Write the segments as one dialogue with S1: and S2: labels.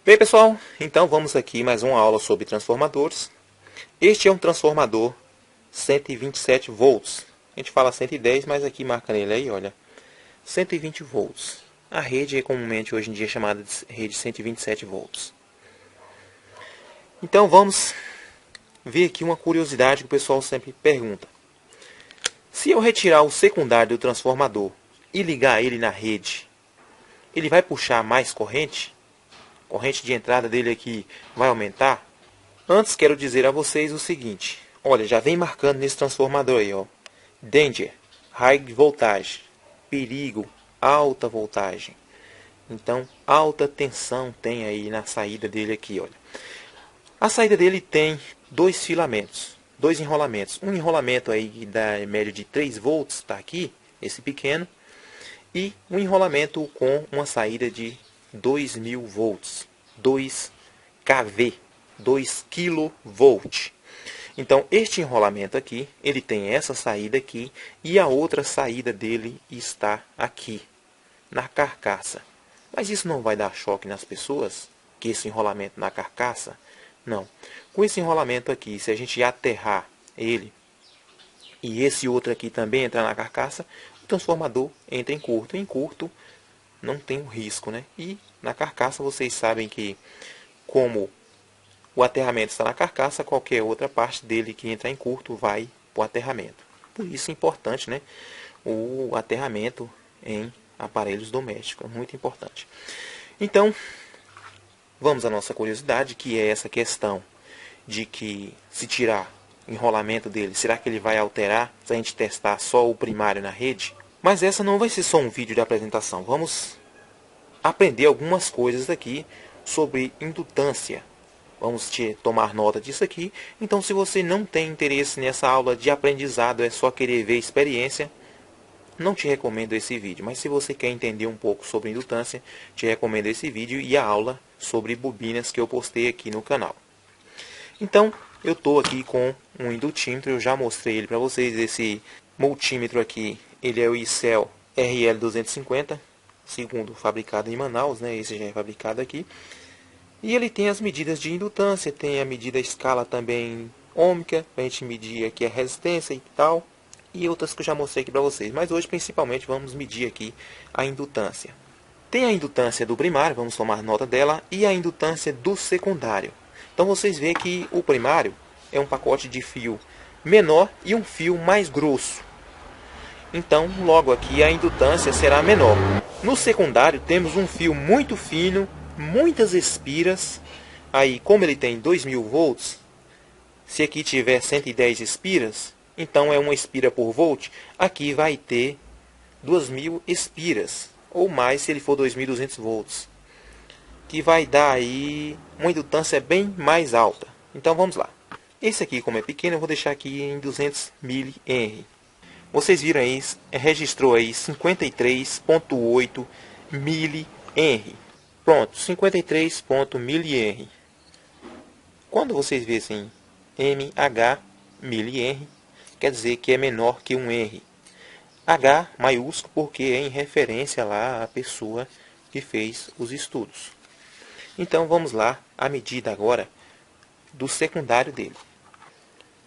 S1: Bem, pessoal, então vamos aqui mais uma aula sobre transformadores. Este é um transformador 127 volts. A gente fala 110, mas aqui marca nele aí, olha, 120 volts. A rede é comumente hoje em dia chamada de rede 127 volts. Então vamos ver aqui uma curiosidade que o pessoal sempre pergunta. Se eu retirar o secundário do transformador e ligar ele na rede, ele vai puxar mais corrente? A corrente de entrada dele aqui vai aumentar? Antes quero dizer a vocês o seguinte. Olha, já vem marcando nesse transformador aí, ó. Danger, high voltage. Perigo, alta voltagem. Então, alta tensão tem aí na saída dele aqui, olha. A saída dele tem dois filamentos, dois enrolamentos. Um enrolamento aí da média de 3 volts, está aqui, esse pequeno. E um enrolamento com uma saída de 2000 volts, 2 kV, 2 kV. Então, este enrolamento aqui, ele tem essa saída aqui e a outra saída dele está aqui, na carcaça. Mas isso não vai dar choque nas pessoas? Que esse enrolamento na carcaça? Não. Com esse enrolamento aqui, se a gente aterrar ele e esse outro aqui também entrar na carcaça, o transformador entra em curto. Em curto não tem um risco, né? E na carcaça vocês sabem que, como o aterramento está na carcaça, qualquer outra parte dele que entrar em curto vai para o aterramento. Por isso é importante, né, o aterramento em aparelhos domésticos. É muito importante. Então, vamos à nossa curiosidade, que é essa questão de que se tirar o enrolamento dele, será que ele vai alterar se a gente testar só o primário na rede? Mas essa não vai ser só um vídeo de apresentação. Vamos aprender algumas coisas aqui sobre indutância. Vamos tomar nota disso aqui. Então, se você não tem interesse nessa aula de aprendizado, é só querer ver experiência, não te recomendo esse vídeo. Mas se você quer entender um pouco sobre indutância, te recomendo esse vídeo e a aula sobre bobinas que eu postei aqui no canal. Então, eu estou aqui com um indutímetro, eu já mostrei ele para vocês. Esse multímetro aqui, ele é o ICEL RL250, segundo fabricado em Manaus, né? Esse já é fabricado aqui. E ele tem as medidas de indutância, tem a medida escala também ôhmica, para a gente medir aqui a resistência e tal, e outras que eu já mostrei aqui para vocês. Mas hoje, principalmente, vamos medir aqui a indutância. Tem a indutância do primário, vamos tomar nota dela, e a indutância do secundário. Então vocês veem que o primário é um pacote de fio menor e um fio mais grosso. Então, logo aqui a indutância será menor. No secundário temos um fio muito fino, muitas espiras. Aí, como ele tem 2000 volts, se aqui tiver 110 espiras, então é uma espira por volt, aqui vai ter 2000 espiras, ou mais se ele for 2200 volts, que vai dar aí uma indutância bem mais alta. Então vamos lá. Esse aqui, como é pequeno, eu vou deixar aqui em 200 mH. Vocês viram aí, registrou aí 53.8 mH. Pronto, 53.mH. Quando vocês veem assim, mH, mH, quer dizer que é menor que um R. H maiúsculo porque é em referência lá à pessoa que fez os estudos. Então vamos lá, a medida agora do secundário dele.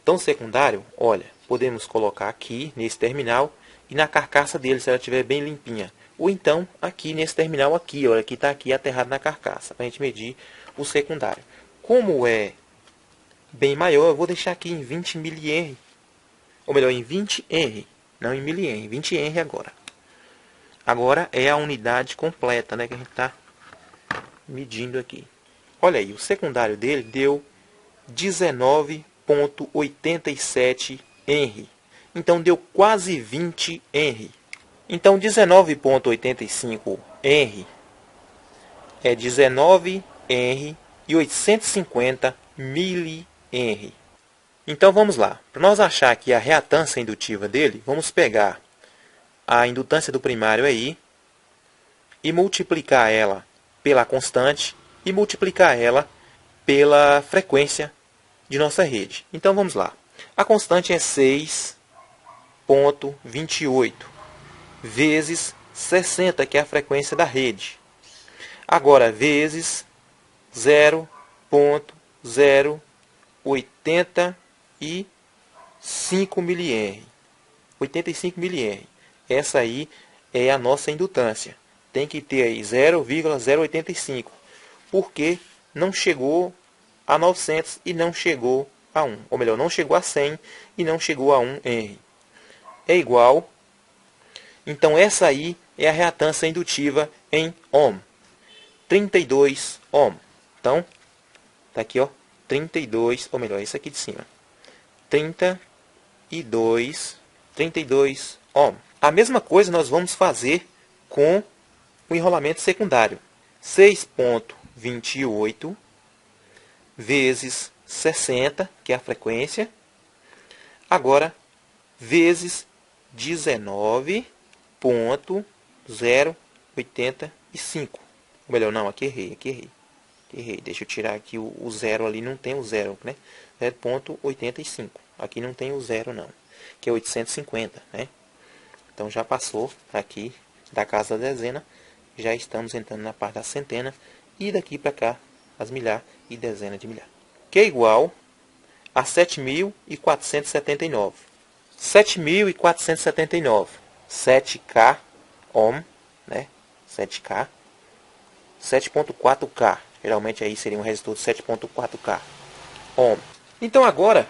S1: Então, o secundário, olha, podemos colocar aqui nesse terminal e na carcaça dele, se ela estiver bem limpinha. Ou então aqui nesse terminal aqui, olha, que está aqui aterrado na carcaça, para a gente medir o secundário. Como é bem maior, eu vou deixar aqui em 20 mH, ou melhor, em 20 R, não em mH, 20 R agora. Agora é a unidade completa, né, que a gente está medindo aqui. Olha aí, o secundário dele deu 19,87 R. Então deu quase 20 R. Então 19,85 R é 19 R e 850 mH. Então vamos lá. Para nós achar aqui a reatância indutiva dele, vamos pegar a indutância do primário aí e multiplicar ela pela constante e multiplicar ela pela frequência de nossa rede. Então vamos lá. A constante é 6,28 vezes 60, que é a frequência da rede. Agora, vezes 0,085 mA. 85 mA. Essa aí é a nossa indutância. Tem que ter aí 0,085. Porque não chegou a 900 e não chegou a 1. Ou melhor, não chegou a 100 e não chegou a 1 Henry. É igual. Então essa aí é a reatância indutiva em ohm. 32 ohm. Então, tá aqui, ó, 32, ou melhor, esse aqui de cima. 32 ohm. A mesma coisa nós vamos fazer com o enrolamento secundário. 6,28 vezes 60, que é a frequência. Agora, vezes 19,085. Ou melhor, não, aqui errei. Deixa eu tirar aqui o zero ali, não tem o zero, né? 0,85. Aqui não tem o zero, não. Que é 850, né? Então já passou aqui da casa da dezena. Já estamos entrando na parte da centena. E daqui para cá, as milhar e dezena de milhar. Que é igual a 7.479. 7.479. 7K ohm, né? 7K. 7.4K. Geralmente aí seria um resistor de 7.4K ohm. Então agora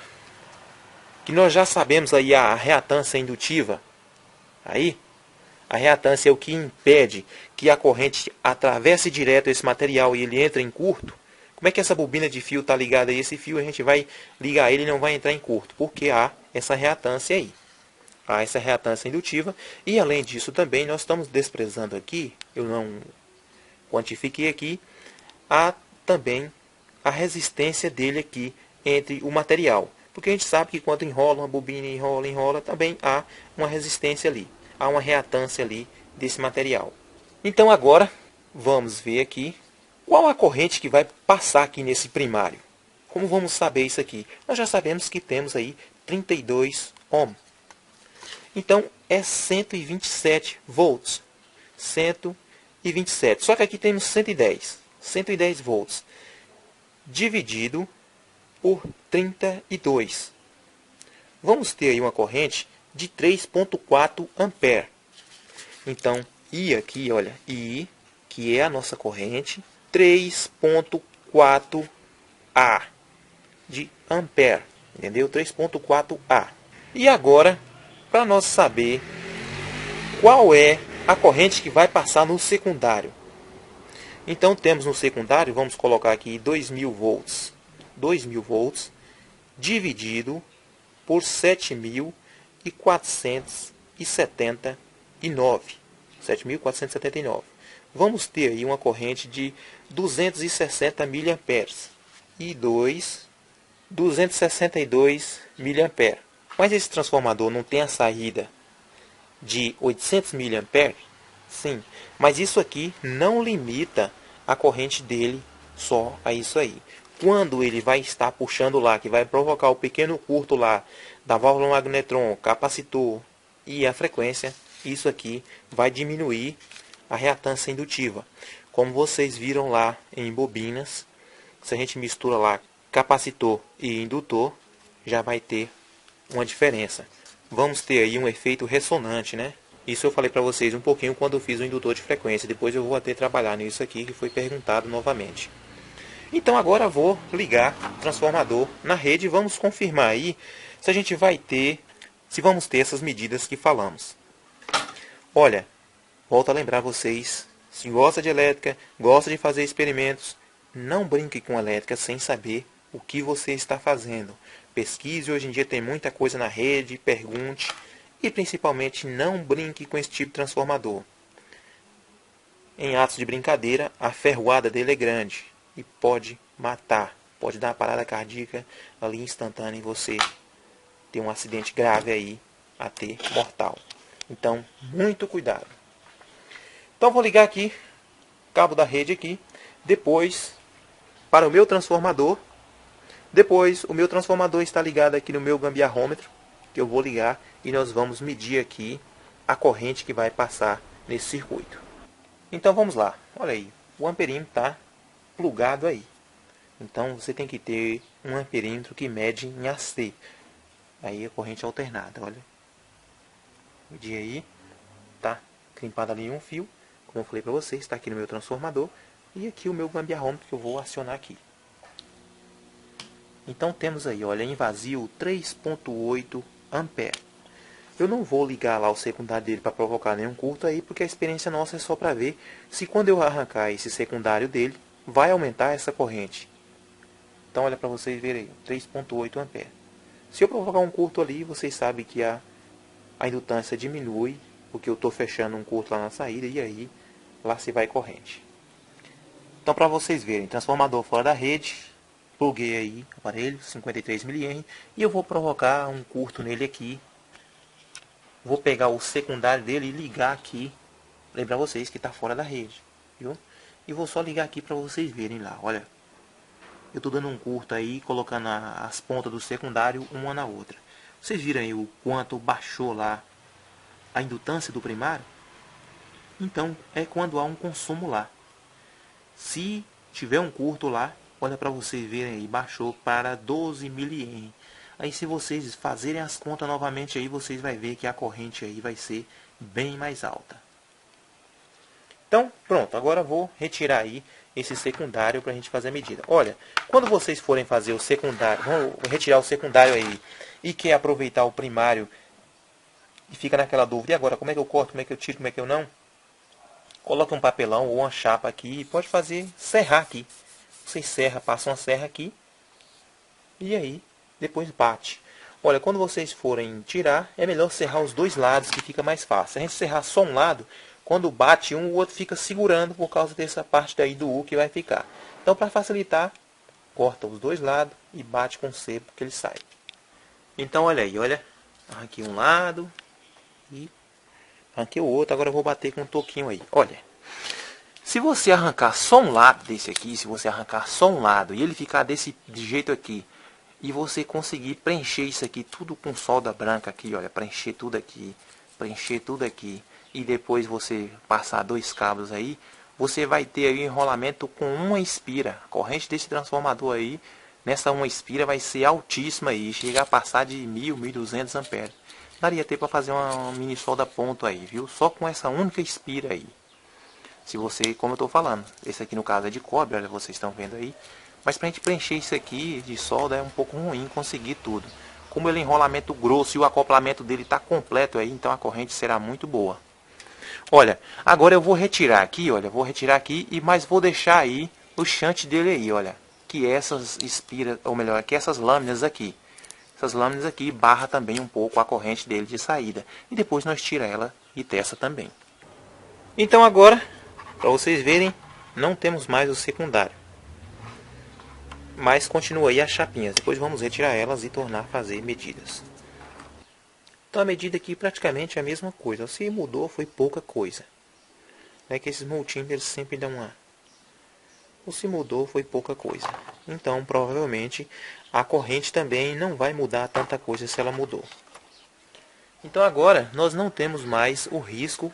S1: que nós já sabemos aí a reatância indutiva, aí a reatância é o que impede que a corrente atravesse direto esse material e ele entre em curto. Como é que essa bobina de fio está ligada a esse fio? A gente vai ligar ele e não vai entrar em curto, porque há essa reatância aí. Há essa reatância indutiva. E além disso também nós estamos desprezando aqui, eu não quantifiquei aqui, há também a resistência dele aqui entre o material. Porque a gente sabe que quando enrola uma bobina, enrola, também há uma resistência ali. Há uma reatância ali desse material. Então agora, vamos ver aqui qual a corrente que vai passar aqui nesse primário. Como vamos saber isso aqui? Nós já sabemos que temos aí 32 ohm. Então é 127 volts. 127. Só que aqui temos 110. 110 volts. Dividido por 32. Vamos ter aí uma corrente de 3,4 ampere. Então, I aqui, olha, I, que é a nossa corrente, 3,4 A de ampere, entendeu? 3,4 A. E agora, para nós saber qual é a corrente que vai passar no secundário. Então, temos no secundário, vamos colocar aqui 2.000 volts. 2.000 volts dividido por 7.479. 7.479. Vamos ter aí uma corrente de 260 mA e 262 mA. Mas esse transformador não tem a saída de 800 mA? Sim, mas isso aqui não limita a corrente dele só a isso aí. Quando ele vai estar puxando lá, que vai provocar o pequeno curto lá da válvula magnetron, capacitor e a frequência, isso aqui vai diminuir a reatância indutiva. Como vocês viram lá em bobinas, se a gente mistura lá capacitor e indutor, já vai ter uma diferença. Vamos ter aí um efeito ressonante, né? Isso eu falei para vocês um pouquinho quando eu fiz o indutor de frequência. Depois eu vou até trabalhar nisso aqui que foi perguntado novamente. Então agora vou ligar o transformador na rede e vamos confirmar aí se a gente vai ter, se vamos ter essas medidas que falamos. Olha, volto a lembrar vocês, se gosta de elétrica, gosta de fazer experimentos, não brinque com elétrica sem saber o que você está fazendo. Pesquise, hoje em dia tem muita coisa na rede, pergunte e principalmente não brinque com esse tipo de transformador. Em atos de brincadeira, a ferroada dele é grande e pode matar, pode dar uma parada cardíaca ali instantânea e você ter um acidente grave aí, até mortal. Então, muito cuidado. Então, vou ligar aqui, cabo da rede aqui, depois para o meu transformador. Depois, o meu transformador está ligado aqui no meu gambiarrômetro, que eu vou ligar e nós vamos medir aqui a corrente que vai passar nesse circuito. Então, vamos lá. Olha aí, o amperímetro está plugado aí. Então você tem que ter um amperímetro que mede em AC. Aí a corrente alternada, olha. Medir aí, tá crimpado ali um fio. Como eu falei para vocês, está aqui no meu transformador. E aqui o meu gambiarrômetro que eu vou acionar aqui. Então temos aí, olha, em vazio 3.8 ampere. Eu não vou ligar lá o secundário dele para provocar nenhum curto aí, porque a experiência nossa é só para ver se quando eu arrancar esse secundário dele, vai aumentar essa corrente. Então olha para vocês verem aí, 3.8 ampere. Se eu provocar um curto ali, vocês sabem que a indutância diminui, porque eu estou fechando um curto lá na saída, e aí lá se vai corrente. Então para vocês verem, transformador fora da rede, pluguei aí o aparelho, 53 mA, e eu vou provocar um curto nele aqui. Vou pegar o secundário dele e ligar aqui. Lembrar vocês que está fora da rede, viu? E vou só ligar aqui para vocês verem lá, olha. Eu estou dando um curto aí, colocando as pontas do secundário uma na outra. Vocês viram aí o quanto baixou lá a indutância do primário? Então, é quando há um consumo lá. Se tiver um curto lá, olha para vocês verem aí, baixou para 12 mA. Aí se vocês fazerem as contas novamente aí, vocês vão ver que a corrente aí vai ser bem mais alta. Então, pronto, agora eu vou retirar aí esse secundário para a gente fazer a medida. Olha, quando vocês forem fazer o secundário, vão retirar o secundário aí e quer aproveitar o primário e fica naquela dúvida, e agora, como é que eu corto, como é que eu tiro, como é que eu não? Coloca um papelão ou uma chapa aqui e pode fazer serrar aqui. Você serra, passa uma serra aqui e aí depois bate. Olha, quando vocês forem tirar, é melhor serrar os dois lados que fica mais fácil. Se a gente serrar só um lado, quando bate um, o outro fica segurando por causa dessa parte daí do U que vai ficar. Então, para facilitar, corta os dois lados e bate com o cepo que ele sai. Então, olha aí, olha. Arranquei um lado e arranquei o outro. Agora eu vou bater com um toquinho aí. Olha. Se você arrancar só um lado desse aqui, se você arrancar só um lado e ele ficar de jeito aqui, e você conseguir preencher isso aqui tudo com solda branca aqui, olha, preencher tudo aqui, e depois você passar dois cabos aí, você vai ter aí um enrolamento com uma espira. A corrente desse transformador aí, nessa uma espira vai ser altíssima aí, chega a passar de 1000, 1200 amperes. Daria até para fazer uma mini solda ponto aí, viu? Só com essa única espira aí. Se você, como eu estou falando, esse aqui no caso é de cobre, olha, vocês estão vendo aí. Mas para a gente preencher isso aqui de solda é um pouco ruim conseguir tudo. Como ele é enrolamento grosso e o acoplamento dele está completo aí, então a corrente será muito boa. Olha, agora eu vou retirar aqui, olha, mas vou deixar aí o shunt dele aí, olha. Que essas espiras, ou melhor, que essas lâminas aqui. Essas lâminas aqui barra também um pouco a corrente dele de saída. E depois nós tira ela e testa também. Então agora, para vocês verem, não temos mais o secundário. Mas continua aí as chapinhas. Depois vamos retirar elas e tornar a fazer medidas. Então a medida aqui praticamente é a mesma coisa. Se mudou foi pouca coisa. É que esses multímetros sempre dão uma... Ou se mudou foi pouca coisa. Então provavelmente a corrente também não vai mudar tanta coisa se ela mudou. Então agora nós não temos mais o risco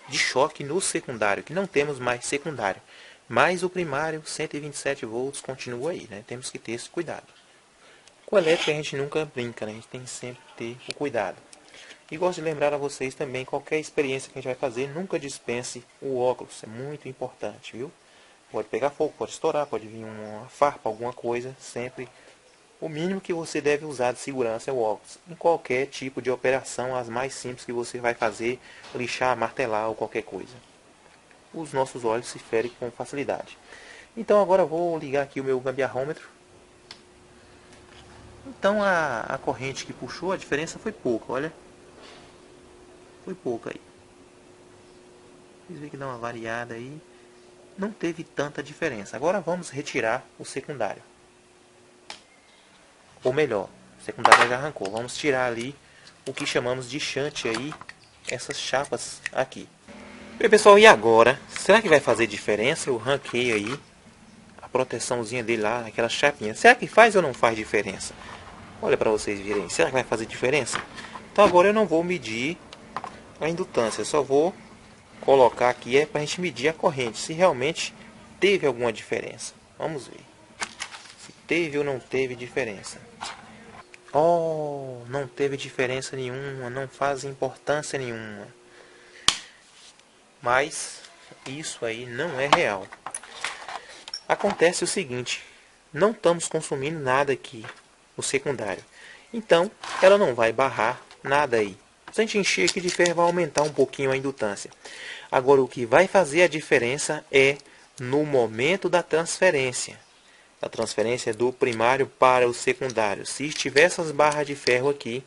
S1: de choque no secundário. Que não temos mais secundário. Mas o primário, 127 volts, continua aí, né? Temos que ter esse cuidado. Com a elétrica a gente nunca brinca, né? A gente tem que sempre ter o cuidado. E gosto de lembrar a vocês também, qualquer experiência que a gente vai fazer, nunca dispense o óculos. É muito importante, viu? Pode pegar fogo, pode estourar, pode vir uma farpa, alguma coisa. Sempre o mínimo que você deve usar de segurança é o óculos. Em qualquer tipo de operação, as mais simples que você vai fazer, lixar, martelar ou qualquer coisa. Os nossos olhos se ferem com facilidade. Então agora eu vou ligar aqui o meu gambiarrômetro. Então a corrente que puxou, a diferença foi pouca, olha. Foi pouca aí. Vocês veem que dá uma variada aí. Não teve tanta diferença. Agora vamos retirar o secundário. Ou melhor, o secundário já arrancou. Vamos tirar ali o que chamamos de shunt aí. Essas chapas aqui. Bem, pessoal, e agora? Será que vai fazer diferença? Eu ranquei aí a proteçãozinha dele lá, aquela chapinha. Será que faz ou não faz diferença? Olha para vocês verem. Será que vai fazer diferença? Então agora eu não vou medir a indutância. Eu só vou colocar aqui para a gente medir a corrente. Se realmente teve alguma diferença. Vamos ver. teve ou não teve diferença? Oh, não teve diferença nenhuma, não faz importância nenhuma. Mas isso aí não é real. Acontece o seguinte, não estamos consumindo nada aqui no secundário. Então, ela não vai barrar nada aí. Se a gente encher aqui de ferro, vai aumentar um pouquinho a indutância. Agora, o que vai fazer a diferença é no momento da transferência. A transferência do primário para o secundário. Se estiver essas barras de ferro aqui,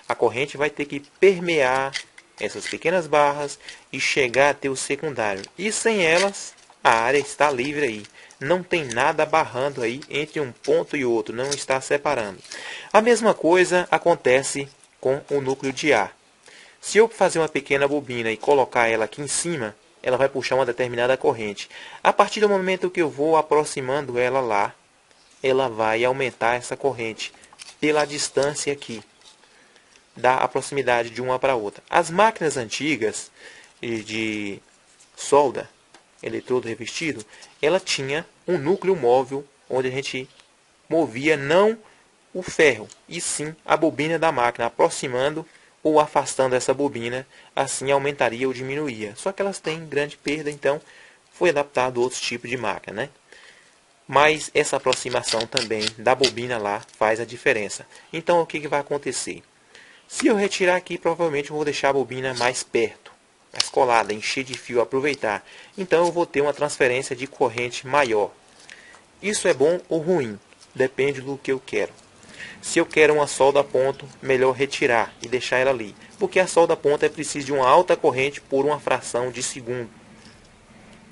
S1: a corrente vai ter que permear essas pequenas barras e chegar até o secundário. E sem elas, a área está livre aí. Não tem nada barrando aí entre um ponto e outro, não está separando. A mesma coisa acontece com o núcleo de ar. Se eu fazer uma pequena bobina e colocar ela aqui em cima, ela vai puxar uma determinada corrente. A partir do momento que eu vou aproximando ela lá, ela vai aumentar essa corrente pela distância aqui, da proximidade de uma para outra. As máquinas antigas de solda, eletrodo revestido, ela tinha um núcleo móvel onde a gente movia não o ferro, e sim a bobina da máquina, aproximando ou afastando essa bobina, assim aumentaria ou diminuía. Só que elas têm grande perda, então foi adaptado outros tipos de máquina, né? Mas essa aproximação também da bobina lá faz a diferença. Então o que vai acontecer? Se eu retirar aqui, provavelmente eu vou deixar a bobina mais perto, mais colada, encher de fio, aproveitar. Então eu vou ter uma transferência de corrente maior. Isso é bom ou ruim? Depende do que eu quero. Se eu quero uma solda a ponto, melhor retirar e deixar ela ali. Porque a solda a ponto é preciso de uma alta corrente por uma fração de segundo.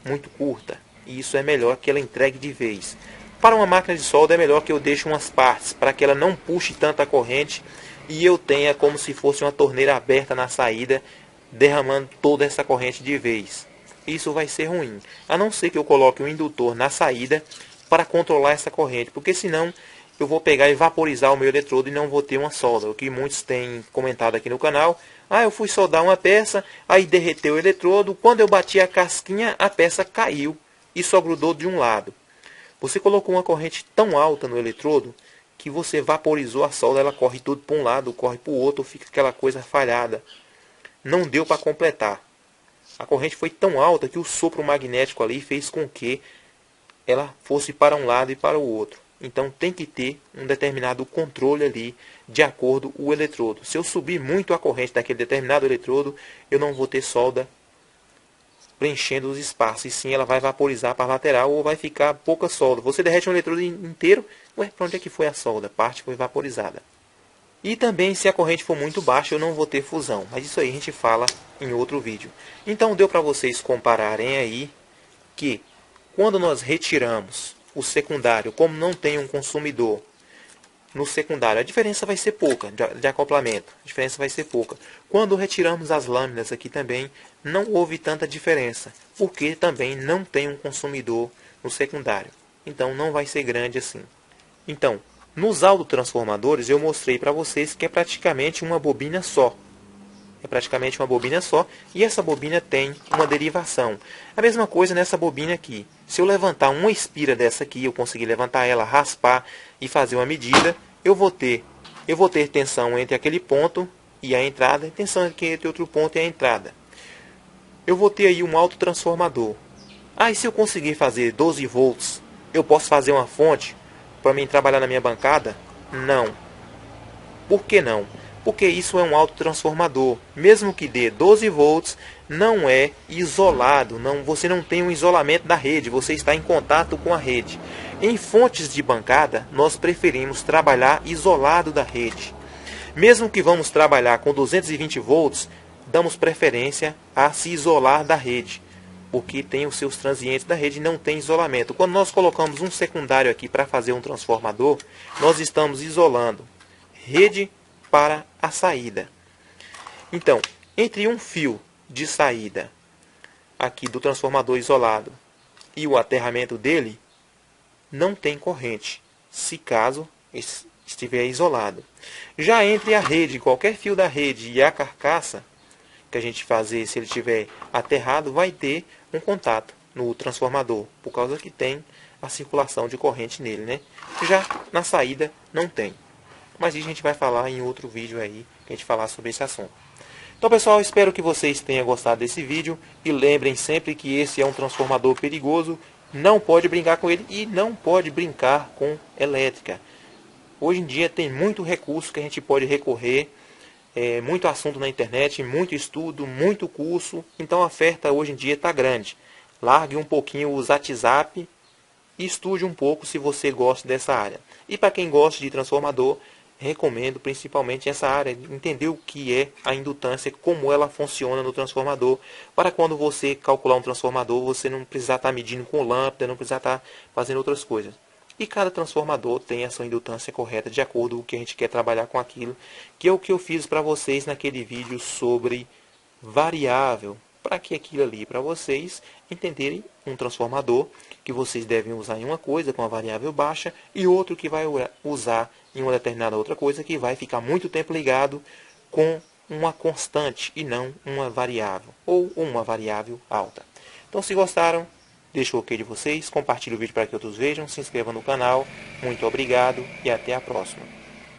S1: Muito curta. E isso é melhor que ela entregue de vez. Para uma máquina de solda é melhor que eu deixe umas partes, para que ela não puxe tanta corrente e eu tenha como se fosse uma torneira aberta na saída, derramando toda essa corrente de vez. Isso vai ser ruim. A não ser que eu coloque um indutor na saída para controlar essa corrente. Porque senão eu vou pegar e vaporizar o meu eletrodo e não vou ter uma solda. O que muitos têm comentado aqui no canal. Ah, eu fui soldar uma peça, aí derreteu o eletrodo. Quando eu bati a casquinha, a peça caiu e só grudou de um lado. Você colocou uma corrente tão alta no eletrodo que você vaporizou a solda, ela corre tudo para um lado, corre para o outro, fica aquela coisa falhada. Não deu para completar. A corrente foi tão alta que o sopro magnético ali fez com que ela fosse para um lado e para o outro. Então tem que ter um determinado controle ali de acordo com o eletrodo. Se eu subir muito a corrente daquele determinado eletrodo, eu não vou ter solda preenchendo os espaços. E sim, ela vai vaporizar para a lateral ou vai ficar pouca solda. Você derrete um eletrodo inteiro, ué, para onde é que foi a solda? A parte foi vaporizada. E também, se a corrente for muito baixa, eu não vou ter fusão. Mas isso aí a gente fala em outro vídeo. Então deu para vocês compararem aí que quando nós retiramos o secundário, como não tem um consumidor no secundário, a diferença vai ser pouca de acoplamento. A diferença vai ser pouca. Quando retiramos as lâminas aqui também, não houve tanta diferença, porque também não tem um consumidor no secundário. Então não vai ser grande assim. Então, nos autotransformadores eu mostrei para vocês que é praticamente uma bobina só. É praticamente uma bobina só e essa bobina tem uma derivação. A mesma coisa nessa bobina aqui. Se eu levantar uma espira dessa aqui, eu conseguir levantar ela, raspar e fazer uma medida, eu vou ter tensão entre aquele ponto e a entrada, e tensão entre outro ponto e a entrada. Eu vou ter aí um autotransformador. Ah, e se eu conseguir fazer 12 volts, eu posso fazer uma fonte para mim trabalhar na minha bancada? Não. Por que não? Porque isso é um autotransformador. Mesmo que dê 12 volts, não é isolado. Você não tem um isolamento da rede, você está em contato com a rede. Em fontes de bancada, nós preferimos trabalhar isolado da rede. Mesmo que vamos trabalhar com 220 volts, damos preferência a se isolar da rede, porque tem os seus transientes da rede e não tem isolamento. Quando nós colocamos um secundário aqui para fazer um transformador, nós estamos isolando rede para a saída. Então, entre um fio de saída aqui do transformador isolado e o aterramento dele, não tem corrente, se caso estiver isolado. Já entre a rede, qualquer fio da rede e a carcaça, que a gente fazer, se ele estiver aterrado, vai ter um contato. no transformador, por causa que tem a circulação de corrente nele, né? Já na saída não tem. Mas isso a gente vai falar em outro vídeo aí, que a gente falar sobre esse assunto. Então, pessoal, espero que vocês tenham gostado desse vídeo. E lembrem sempre que esse é um transformador perigoso. Não pode brincar com ele e não pode brincar com elétrica. Hoje em dia tem muito recurso que a gente pode recorrer. Muito assunto na internet, muito estudo, muito curso. Então a oferta hoje em dia está grande. Largue um pouquinho o WhatsApp e estude um pouco se você gosta dessa área. E para quem gosta de transformador, recomendo principalmente essa área, entender o que é a indutância, como ela funciona no transformador, para quando você calcular um transformador, você não precisar estar medindo com lâmpada, não precisar estar fazendo outras coisas. E cada transformador tem a sua indutância correta, de acordo com o que a gente quer trabalhar com aquilo, que é o que eu fiz para vocês naquele vídeo sobre variável, para que aquilo ali, para vocês entenderem um transformador que vocês devem usar em uma coisa com a variável baixa e outro que vai usar em uma determinada outra coisa que vai ficar muito tempo ligado com uma constante e não uma variável ou uma variável alta. Então, se gostaram, deixa o ok de vocês, compartilhe o vídeo para que outros vejam, se inscreva no canal. Muito obrigado e até a próxima.